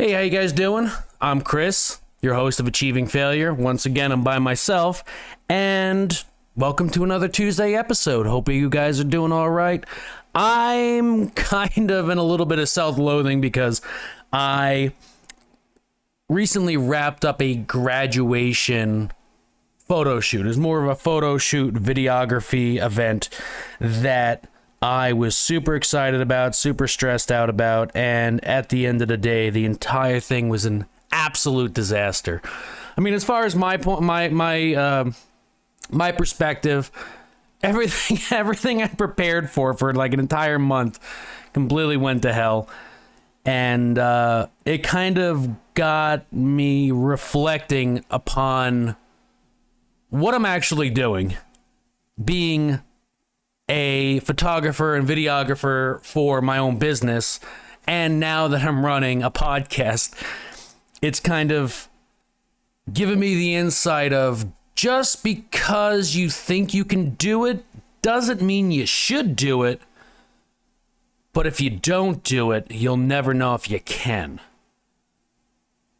Hey, how you guys doing? I'm Chris, your host of Achieving Failure. Once again, I'm by myself, and welcome to another Tuesday episode. Hope you guys are doing all right. I'm kind of in a little bit of self-loathing because I recently wrapped up a graduation photo shoot. It was more of a photo shoot videography event that I was super excited about, super stressed out about, and at the end of the day, the entire thing was an absolute disaster. I mean, as far as my perspective, everything I prepared for like an entire month completely went to hell, and it kind of got me reflecting upon what I'm actually doing, being a photographer and videographer for my own business, and now that I'm running a podcast, it's kind of given me the insight of just because you think you can do it doesn't mean you should do it, but if you don't do it, you'll never know if you can.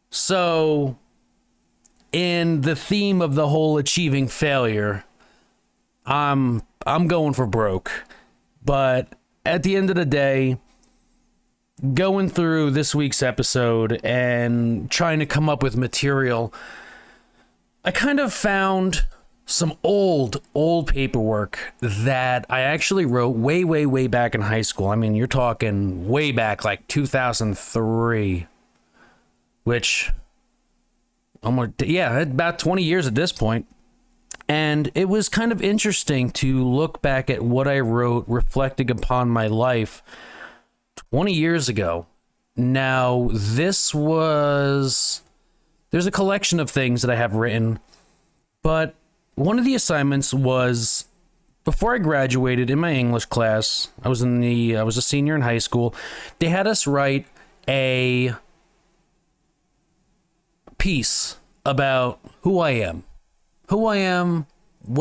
So, in the theme of the whole achieving failure, I'm going for broke, but at the end of the day, going through this week's episode and trying to come up with material, I kind of found some old paperwork that I actually wrote way back in high school. I mean, you're talking way back, like 2003, which, about 20 years at this point. And it was kind of interesting to look back at what I wrote, reflecting upon my life 20 years ago. Now, there's a collection of things that I have written, but one of the assignments was, before I graduated in my English class, I was a senior in high school, they had us write a piece about who I am. What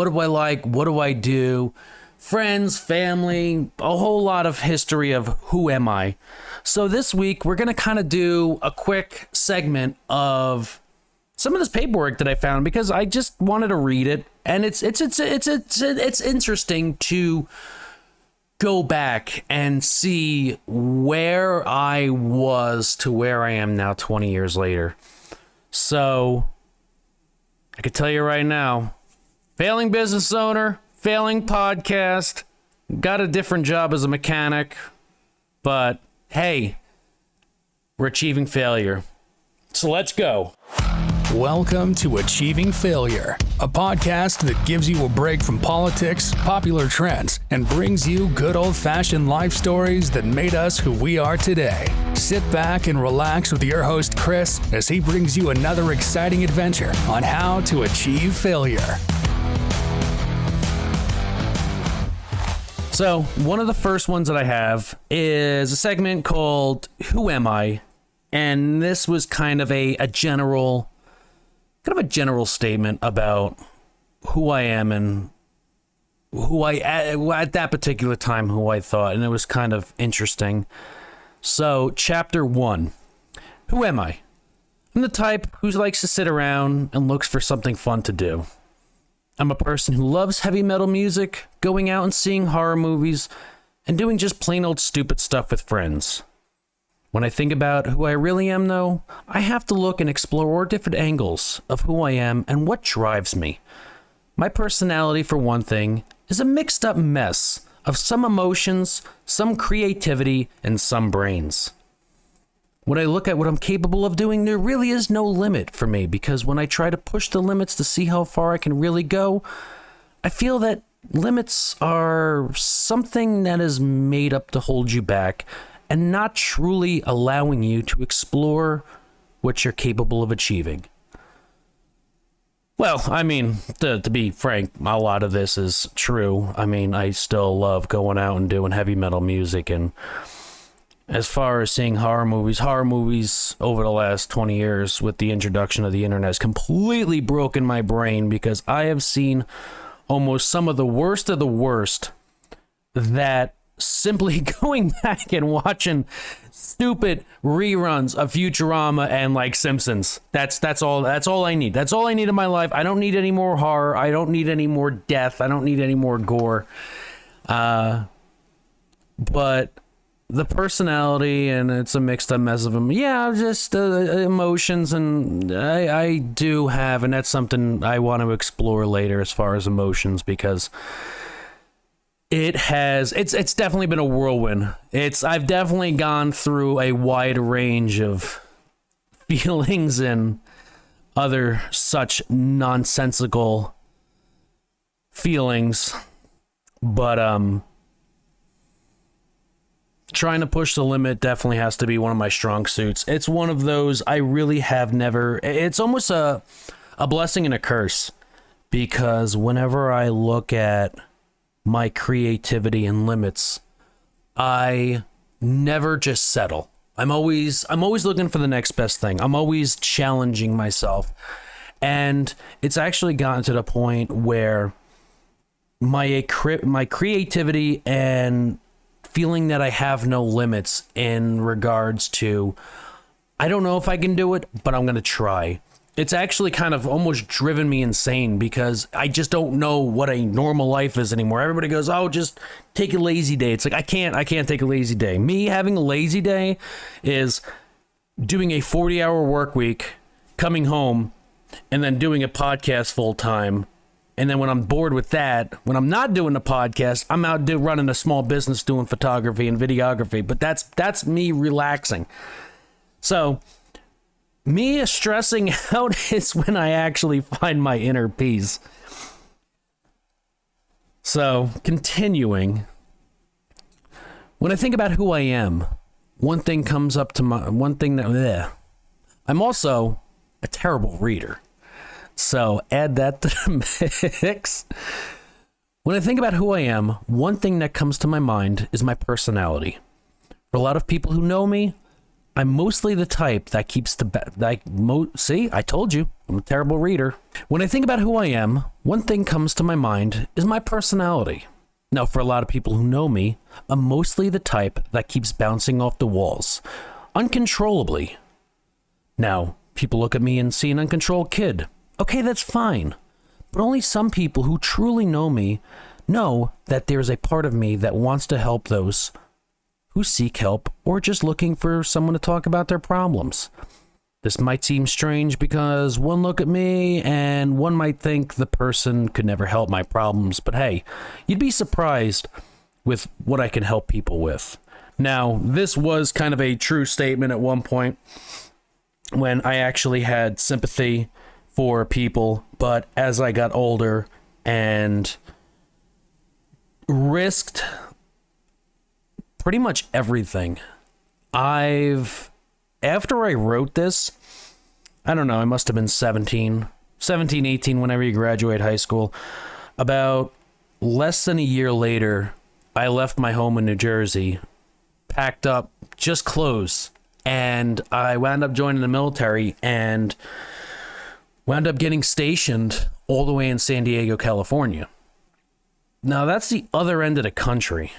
do I like, what do I do, friends, family, a whole lot of history of who am I. So this week, we're going to kind of do a quick segment of some of this paperwork that I found because I just wanted to read it, and it's interesting to go back and see where I was to where I am now 20 years later. So I can tell you right now, failing business owner, failing podcast, got a different job as a mechanic, but hey, we're achieving failure. So let's go. Welcome to Achieving Failure, a podcast that gives you a break from politics, popular trends, and brings you good old-fashioned life stories that made us who we are today. Sit back and relax with your host, Chris, as he brings you another exciting adventure on how to achieve failure. So, one of the first ones that I have is a segment called Who Am I? And this was kind of a general statement about who I am and who I, at that particular time, who I thought, and it was kind of interesting. So, chapter 1, who am I? I'm the type who likes to sit around and looks for something fun to do. I'm a person who loves heavy metal music, going out and seeing horror movies, and doing just plain old stupid stuff with friends. When I think about who I really am, though, I have to look and explore different angles of who I am and what drives me. My personality, for one thing, is a mixed up mess of some emotions, some creativity, and some brains. When I look at what I'm capable of doing, there really is no limit for me, because when I try to push the limits to see how far I can really go, I feel that limits are something that is made up to hold you back and not truly allowing you to explore what you're capable of achieving. Well, I mean, to be frank, a lot of this is true. I mean, I still love going out and doing heavy metal music, and as far as seeing horror movies over the last 20 years with the introduction of the internet has completely broken my brain, because I have seen almost some of the worst that simply going back and watching stupid reruns of Futurama and like Simpsons. That's all I need. That's all I need in my life. I don't need any more horror. I don't need any more death. I don't need any more gore. But the personality, and it's a mixed up mess of them. Yeah, just emotions, and I do have, and that's something I want to explore later as far as emotions, because it's definitely been a whirlwind. I've definitely gone through a wide range of feelings and other such nonsensical feelings, but trying to push the limit definitely has to be one of my strong suits. It's one of those I really have never... It's almost a blessing and a curse, because whenever I look at my creativity and limits, I never just settle. I'm always looking for the next best thing. I'm always challenging myself. And it's actually gotten to the point where my creativity and feeling that I have no limits in regards to, I don't know if I can do it, but I'm going to try. It's actually kind of almost driven me insane, because I just don't know what a normal life is anymore. Everybody goes, oh, just take a lazy day. It's like, I can't take a lazy day. Me having a lazy day is doing a 40-hour work week, coming home, and then doing a podcast full time. And then when I'm bored with that, when I'm not doing the podcast, I'm out running a small business doing photography and videography. But that's me relaxing. So me stressing out is when I actually find my inner peace. So continuing, when I think about who I am, one thing comes up to I'm also a terrible reader. So add that to the mix. When I think about who I am, one thing that comes to my mind is my personality. For a lot of people who know me, I'm mostly the type that keeps see, I told you, I'm a terrible reader. When I think about who I am, one thing comes to my mind is my personality. Now, for a lot of people who know me, I'm mostly the type that keeps bouncing off the walls, uncontrollably. Now, people look at me and see an uncontrolled kid. Okay, that's fine. But only some people who truly know me know that there's a part of me that wants to help those who seek help or just looking for someone to talk about their problems. This might seem strange because one look at me and one might think the person could never help my problems, but hey, you'd be surprised with what I can help people with. Now, this was kind of a true statement at one point when I actually had sympathy for people, but as I got older and risked pretty much everything, after I wrote this, I don't know, I must have been 17, 18, whenever you graduate high school. About less than a year later, I left my home in New Jersey, packed up just clothes, and I wound up joining the military and wound up getting stationed all the way in San Diego, California. Now, that's the other end of the country.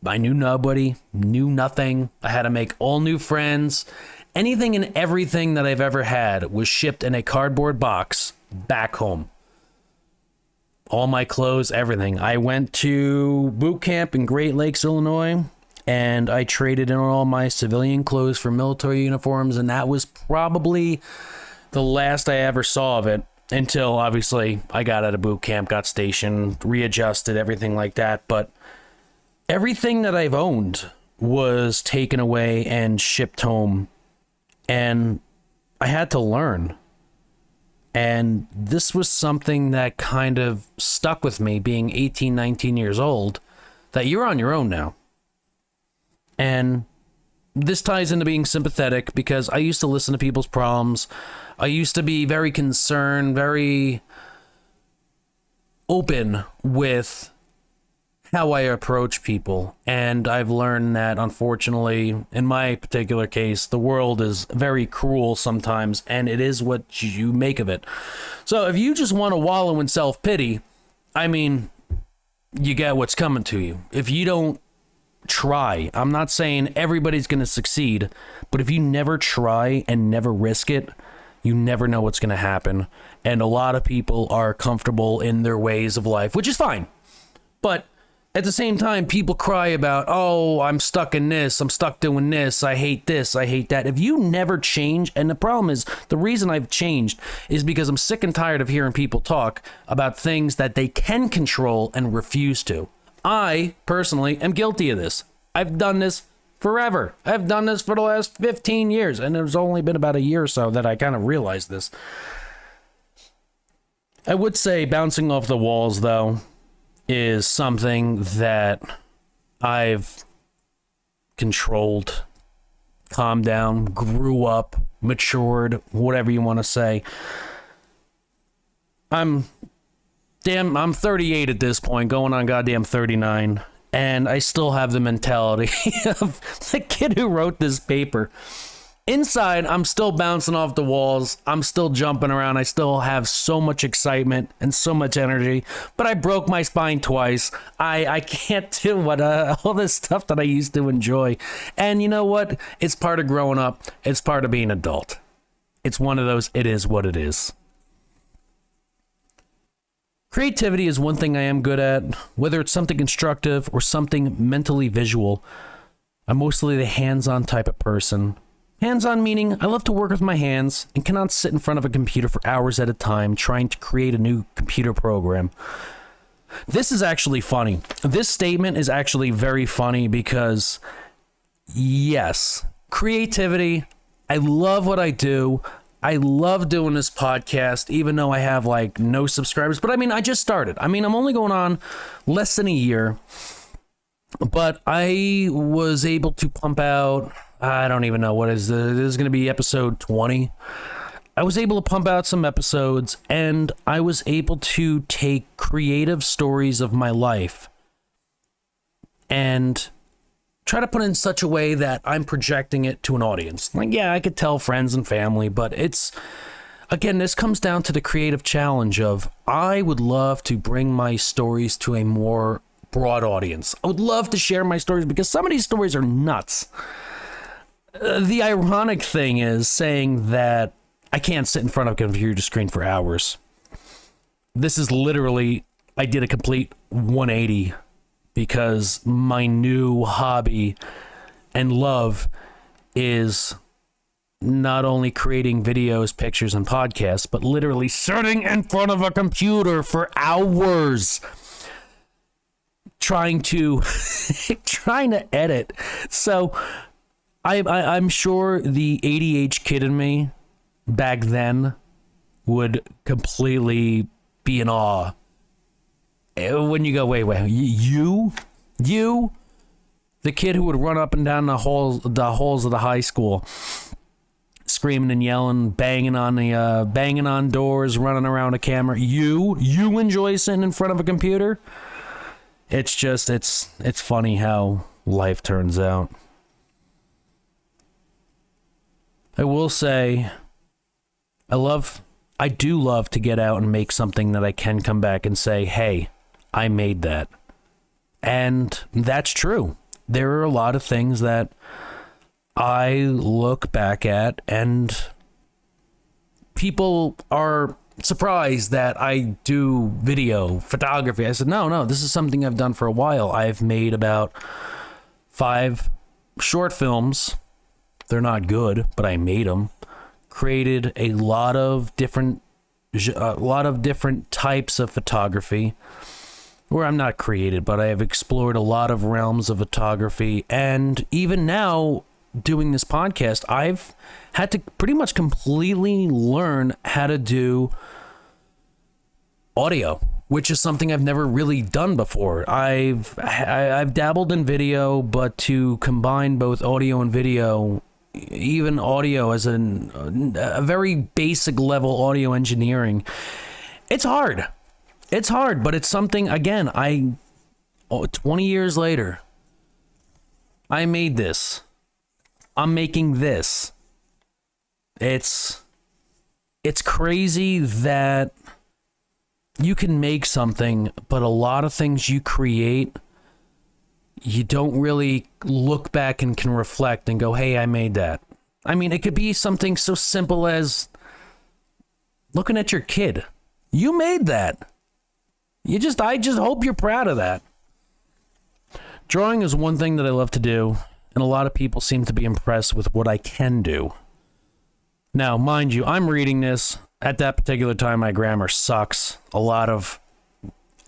I knew nobody, knew nothing. I had to make all new friends. Anything and everything that I've ever had was shipped in a cardboard box back home. All my clothes, everything. I went to boot camp in Great Lakes, Illinois, and I traded in all my civilian clothes for military uniforms, and that was probably the last I ever saw of it, until obviously I got out of boot camp, got stationed, readjusted, everything like that. But everything that I've owned was taken away and shipped home, and I had to learn. And this was something that kind of stuck with me, being 18, 19 years old, that you're on your own now. And this ties into being sympathetic, because I used to listen to people's problems. I used to be very concerned, very open with how I approach people. And I've learned that, unfortunately, in my particular case, the world is very cruel sometimes, and it is what you make of it. So if you just want to wallow in self-pity, I mean, you get what's coming to you. If you don't try, I'm not saying everybody's going to succeed, but if you never try and never risk it, you never know what's going to happen. And a lot of people are comfortable in their ways of life, which is fine. But at the same time, people cry about, oh, I'm stuck in this, I'm stuck doing this, I hate this, I hate that. If you never change, and the problem is, the reason I've changed is because I'm sick and tired of hearing people talk about things that they can control and refuse to. I, personally, am guilty of this. I've done this forever. I've done this for the last 15 years, and it's only been about a year or so that I kind of realized this. I would say bouncing off the walls, though, is something that I've controlled, calmed down, grew up, matured, whatever you want to say. I'm 38 at this point, going on goddamn 39, and I still have the mentality of the kid who wrote this paper. Inside, I'm still bouncing off the walls. I'm still jumping around. I still have so much excitement and so much energy. But I broke my spine twice. I can't do what all this stuff that I used to enjoy. And you know what? It's part of growing up. It's part of being an adult. It's one of those, it is what it is. Creativity is one thing I am good at. Whether it's something constructive or something mentally visual, I'm mostly the hands-on type of person. Hands-on meaning I love to work with my hands and cannot sit in front of a computer for hours at a time trying to create a new computer program. This is actually funny. This statement is actually very funny because, yes, creativity, I love what I do. I love doing this podcast, even though I have like no subscribers. But I mean, I just started. I mean, I'm only going on less than a year, but I was able to pump out, I don't even know what is this is going to be episode 20. I was able to pump out some episodes, and I was able to take creative stories of my life and try to put it in such a way that I'm projecting it to an audience. Like, yeah, I could tell friends and family, but it's, again, this comes down to the creative challenge of I would love to bring my stories to a more broad audience. I would love to share my stories because some of these stories are nuts. The ironic thing is saying that I can't sit in front of a computer screen for hours. This is literally, I did a complete 180 because my new hobby and love is not only creating videos, pictures, and podcasts, but literally sitting in front of a computer for hours trying to edit. So I'm sure the ADH kid in me back then would completely be in awe when you go, wait, you, the kid who would run up and down the halls of the high school, screaming and yelling, banging on doors, running around a camera. You enjoy sitting in front of a computer? It's just, it's funny how life turns out. I will say, I do love to get out and make something that I can come back and say, hey, I made that. And that's true. There are a lot of things that I look back at and people are surprised that I do video photography. I said, no, this is something I've done for a while. I've made about 5 short films. They're not good, but I made them. Created a lot of different types of photography. Where I'm not created, but I have explored a lot of realms of photography. And even now, doing this podcast, I've had to pretty much completely learn how to do audio, which is something I've never really done before. I've dabbled in video, but to combine both audio and video, even audio as a very basic level audio engineering, it's hard. It's hard, but it's something, again, 20 years later, I made this. I'm making this. It's crazy that you can make something, but a lot of things you create, you don't really look back and can reflect and go, hey, I made that. I mean, it could be something so simple as looking at your kid. You made that. I just hope you're proud of that. Drawing is one thing that I love to do, and a lot of people seem to be impressed with what I can do. Now, mind you, I'm reading this. At that particular time, my grammar sucks. A lot of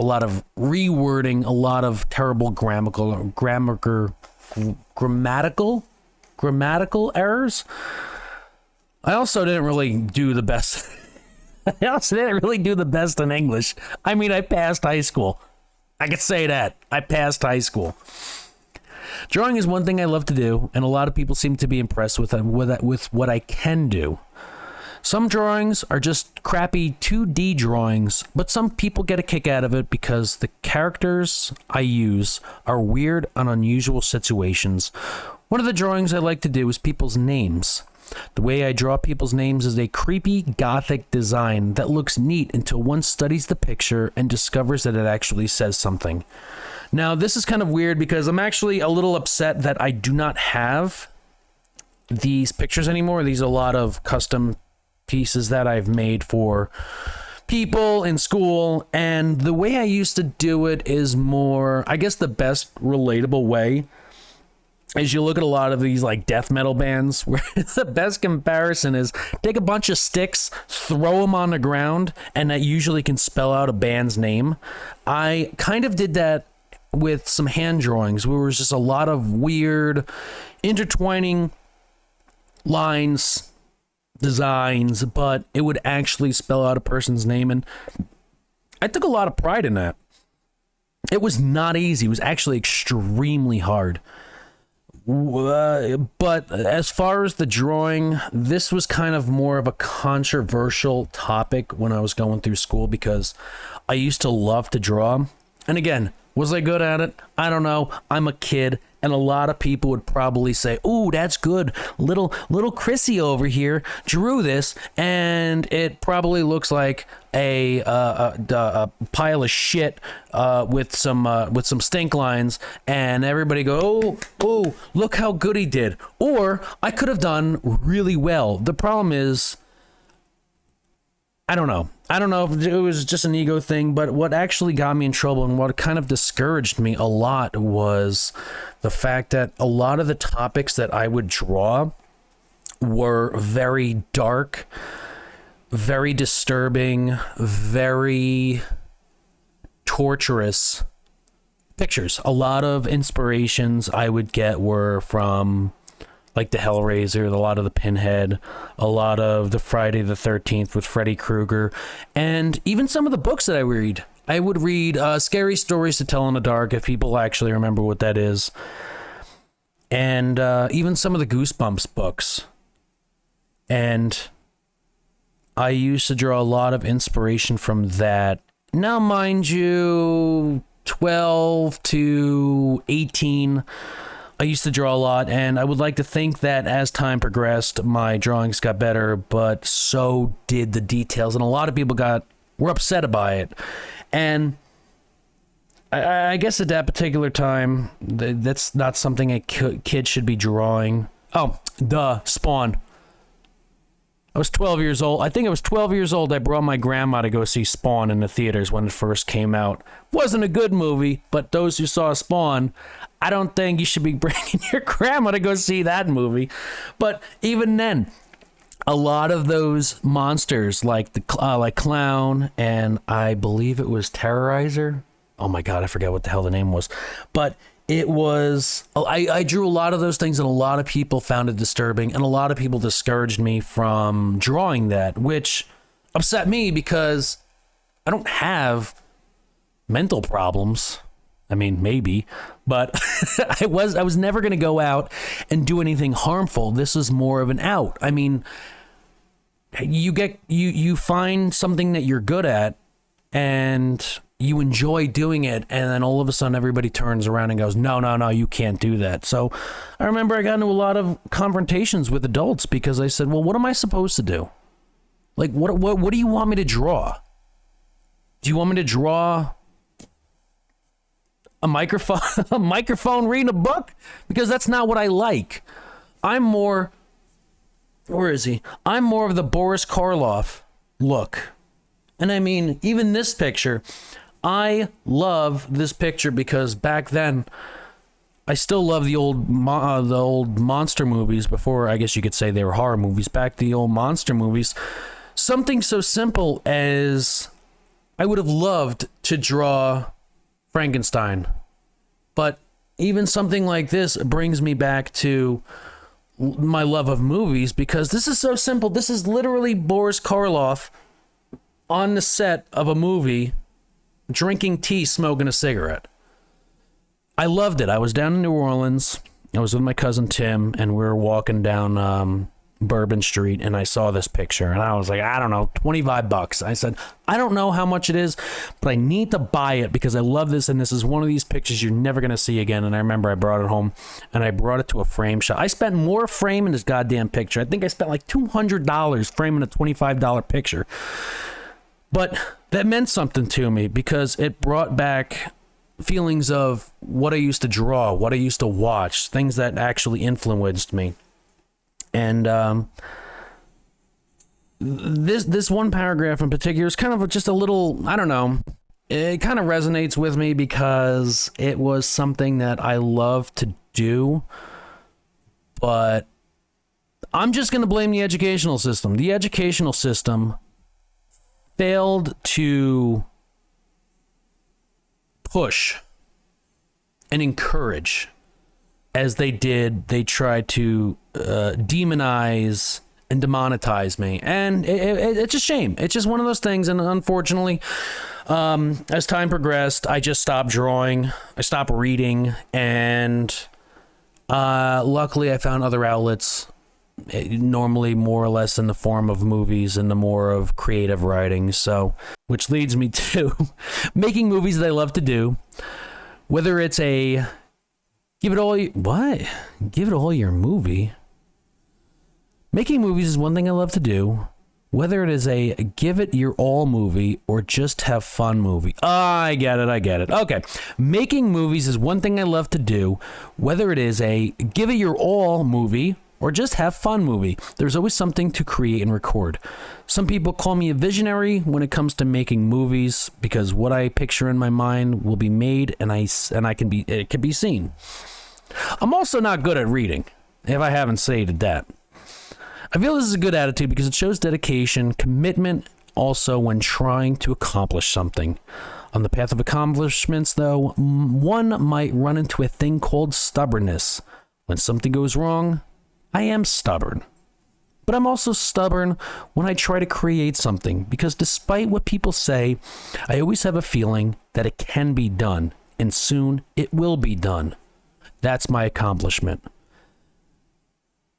rewording, a lot of terrible grammatical errors. I also didn't really do the best. I also didn't really do the best in English. I mean, I passed high school. I could say that. I passed high school. Drawing is one thing I love to do, and a lot of people seem to be impressed with what I can do. Some drawings are just crappy 2D drawings, but some people get a kick out of it because the characters I use are weird and unusual situations. One of the drawings I like to do is people's names. The way I draw people's names is a creepy gothic design that looks neat until one studies the picture and discovers that it actually says something. Now, this is kind of weird because I'm actually a little upset that I do not have these pictures anymore. These are a lot of custom pieces that I've made for people in school, and the way I used to do it is more, I guess the best relatable way is you look at a lot of these like death metal bands where the best comparison is take a bunch of sticks, throw them on the ground, and that usually can spell out a band's name. I kind of did that with some hand drawings where it was just a lot of weird intertwining lines, designs, but it would actually spell out a person's name, and I took a lot of pride in that. It was not easy. It was actually extremely hard. But as far as the drawing, this was kind of more of a controversial topic when I was going through school because I used to love to draw. And again, was I good at it? I don't know. I'm a kid, and a lot of people would probably say, "Ooh, that's good. Little Chrissy over here drew this, and it probably looks like a pile of shit with some stink lines." And everybody go, "Oh, look how good he did." Or I could have done really well. The problem is, I don't know if it was just an ego thing, but what actually got me in trouble and what kind of discouraged me a lot was the fact that a lot of the topics that I would draw were very dark, very disturbing, very torturous pictures. A lot of inspirations I would get were from like the Hellraiser, a lot of the Pinhead, a lot of the Friday the 13th with Freddy Krueger, and even some of the books that I read. I would read Scary Stories to Tell in the Dark, if people actually remember what that is, and even some of the Goosebumps books. And I used to draw a lot of inspiration from that. Now, mind you, 12 to 18, I used to draw a lot, and I would like to think that as time progressed, my drawings got better, but so did the details, and a lot of people were upset by it. And I guess at that particular time, that's not something a kid should be drawing. Oh, Spawn. I was 12 years old. I think I was 12 years old. I brought my grandma to go see Spawn in the theaters when it first came out. Wasn't a good movie, but those who saw Spawn, I don't think you should be bringing your grandma to go see that movie. But even then, a lot of those monsters, like like Clown, and I believe it was Terrorizer. Oh my God, I forget what the hell the name was. But it was, I drew a lot of those things, and a lot of people found it disturbing, and a lot of people discouraged me from drawing that, which upset me because I don't have mental problems. I mean, maybe, but I was never going to go out and do anything harmful. This is more of an out. I mean, you find something that you're good at and you enjoy doing it, and then all of a sudden everybody turns around and goes, no, you can't do that. So I remember I got into a lot of confrontations with adults because I said, well, what am I supposed to do? Like, what do you want me to draw? Do you want me to draw a microphone, a microphone reading a book? Because that's not what I like. I'm more, where is he? I'm more of the Boris Karloff look. And I mean, even this picture, I love this picture because back then, I still love the old monster movies. Before, I guess you could say they were horror movies. Back the old monster movies. Something so simple as I would have loved to draw Frankenstein, but even something like this brings me back to my love of movies because this is so simple. This is literally Boris Karloff on the set of a movie, drinking tea, smoking a cigarette. I loved it. I was down in New Orleans. I was with my cousin Tim, and we were walking down Bourbon Street, and I saw this picture, and I was like, I don't know, $25. I said, I don't know how much it is, but I need to buy it because I love this, and this is one of these pictures you're never going to see again. And I remember I brought it home, and I brought it to a frame shop. I spent more framing this goddamn picture. I think I spent like $200 framing a $25 picture. But that meant something to me because it brought back feelings of what I used to draw, what I used to watch, things that actually influenced me. And this one paragraph in particular is kind of just a little, I don't know, it kind of resonates with me because it was something that I love to do, but I'm just going to blame the educational system. The educational system failed to push and encourage. As they did, they tried to demonize and demonetize me. And it's a shame. It's just one of those things. And unfortunately, as time progressed, I just stopped drawing. I stopped reading. And luckily, I found other outlets, normally more or less in the form of movies and the more of creative writing. So, which leads me to making movies that I love to do. Whether it's a give it all your movie. Making movies is one thing I love to do. Whether it is a give it your all movie or just have fun movie. I get it. Okay. Making movies is one thing I love to do. Whether it is a give it your all movie or just have fun movie. There's always something to create and record. Some people call me a visionary when it comes to making movies because what I picture in my mind will be made and it can be seen. I'm also not good at reading, if I haven't stated that. I feel this is a good attitude because it shows dedication, commitment, also when trying to accomplish something. On the path of accomplishments, though, one might run into a thing called stubbornness. When something goes wrong, I am stubborn. But I'm also stubborn when I try to create something because despite what people say, I always have a feeling that it can be done, and soon it will be done. That's my accomplishment.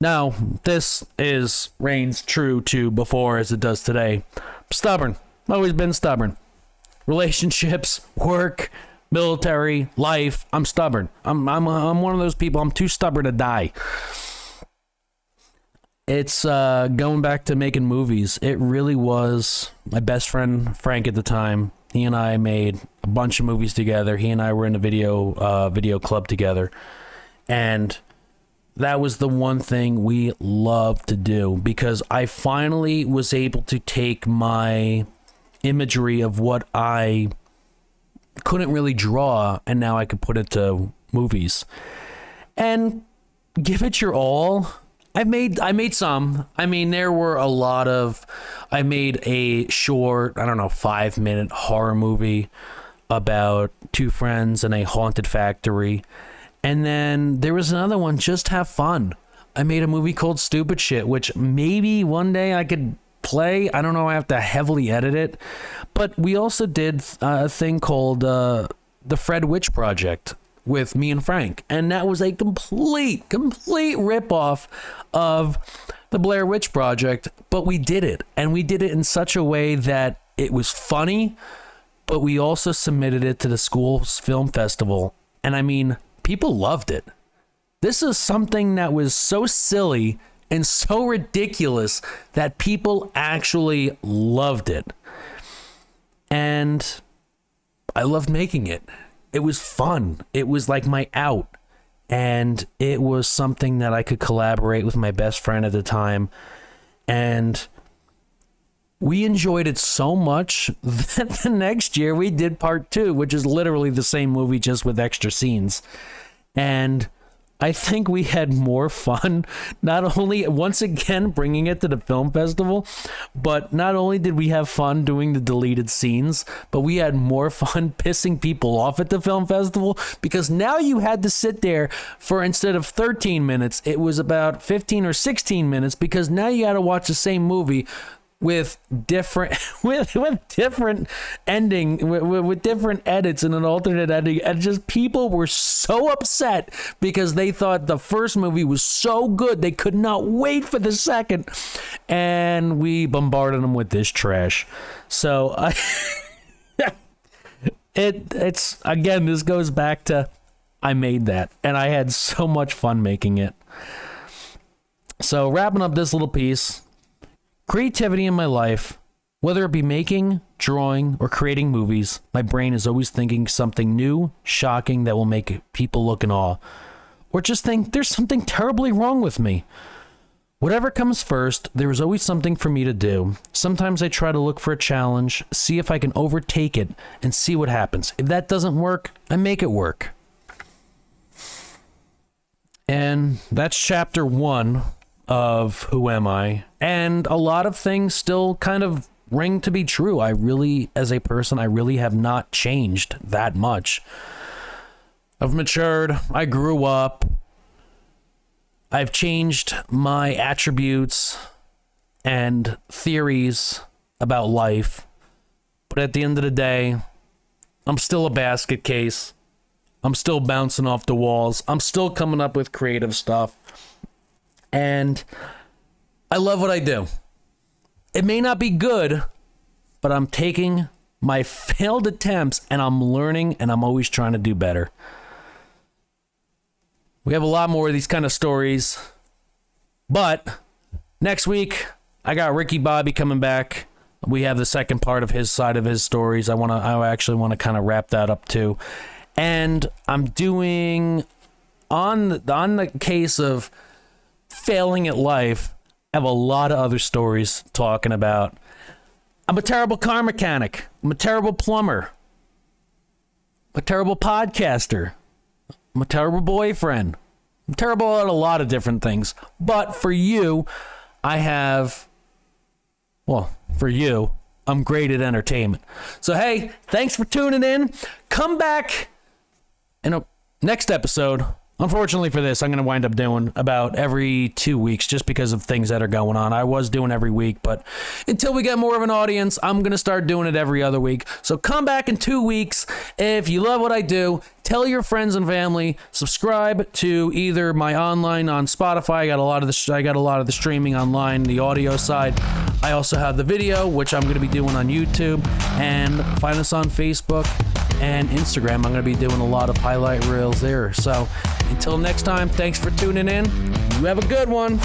Now, this reigns true to before as it does today. I'm stubborn. I've always been stubborn. Relationships, work, military, life. I'm stubborn. I'm one of those people. I'm too stubborn to die. It's going back to making movies. It really was my best friend Frank at the time. He and I made a bunch of movies together. He and I were in a video club together, and that was the one thing we loved to do because I finally was able to take my imagery of what I couldn't really draw, and now I could put it to movies and give it your all. I made some. I mean, there were a lot of. I made a short, 5-minute horror movie about two friends in a haunted factory. And then there was another one, Just Have Fun. I made a movie called Stupid Shit, which maybe one day I could play. I don't know. I have to heavily edit it. But we also did a thing called The Fred Witch Project with me and Frank. And that was a complete ripoff of the Blair Witch Project. But we did it. And we did it in such a way that it was funny. But we also submitted it to the school's film festival. And I mean, people loved it. This is something that was so silly and so ridiculous that people actually loved it. And I loved making it. It was fun. It was like my out. And it was something that I could collaborate with my best friend at the time. And we enjoyed it so much that the next year we did part 2, which is literally the same movie just with extra scenes. And I think we had more fun, not only, once again, bringing it to the film festival, but not only did we have fun doing the deleted scenes, but we had more fun pissing people off at the film festival, because now you had to sit there for, instead of 13 minutes, it was about 15 or 16 minutes, because now you had to watch the same movie with different with different ending, with different edits and an alternate ending, and just people were so upset because they thought the first movie was so good they could not wait for the second, and we bombarded them with this trash. So it's again, this goes back to I made that and I had so much fun making it. So wrapping up this little piece, creativity in my life, whether it be making, drawing, or creating movies, my brain is always thinking something new, shocking, that will make people look in awe, or just think there's something terribly wrong with me. Whatever comes first, there is always something for me to do. Sometimes I try to look for a challenge, see if I can overtake it, and see what happens. If that doesn't work, I make it work. And that's chapter 1 of Who Am I? And a lot of things still kind of ring to be true. I really, as a person, I really have not changed that much. I've matured. I grew up. I've changed my attributes and theories about life. But at the end of the day, I'm still a basket case. I'm still bouncing off the walls. I'm still coming up with creative stuff. And I love what I do. It may not be good, but I'm taking my failed attempts and I'm learning, and I'm always trying to do better. We have a lot more of these kind of stories, but next week I got Ricky Bobby coming back. We have the second part of his side of his stories. I actually want to kind of wrap that up too. And I'm doing on the case of failing at life, I have a lot of other stories talking about. I'm a terrible car mechanic. I'm a terrible plumber. I'm a terrible podcaster. I'm a terrible boyfriend. I'm terrible at a lot of different things. But for you, I'm great at entertainment. So hey, thanks for tuning in. Come back in a next episode. Unfortunately for this, I'm going to wind up doing about every 2 weeks just because of things that are going on. I was doing every week, but until we get more of an audience, I'm going to start doing it every other week. So come back in 2 weeks. If you love what I do, tell your friends and family, subscribe to either my online on Spotify. I got a lot of the streaming online, the audio side. I also have the video, which I'm going to be doing on YouTube, and find us on Facebook and Instagram. I'm going to be doing a lot of highlight reels there. So until next time, thanks for tuning in. You have a good one.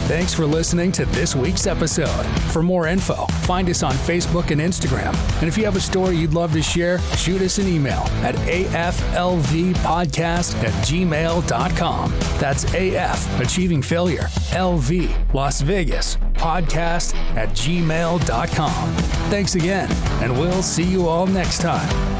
Thanks for listening to this week's episode. For more info, find us on Facebook and Instagram. And if you have a story you'd love to share, shoot us an email at aflvpodcast@gmail.com. That's AF, Achieving Failure, LV, Las Vegas, podcast@gmail.com. Thanks again, and we'll see you all next time.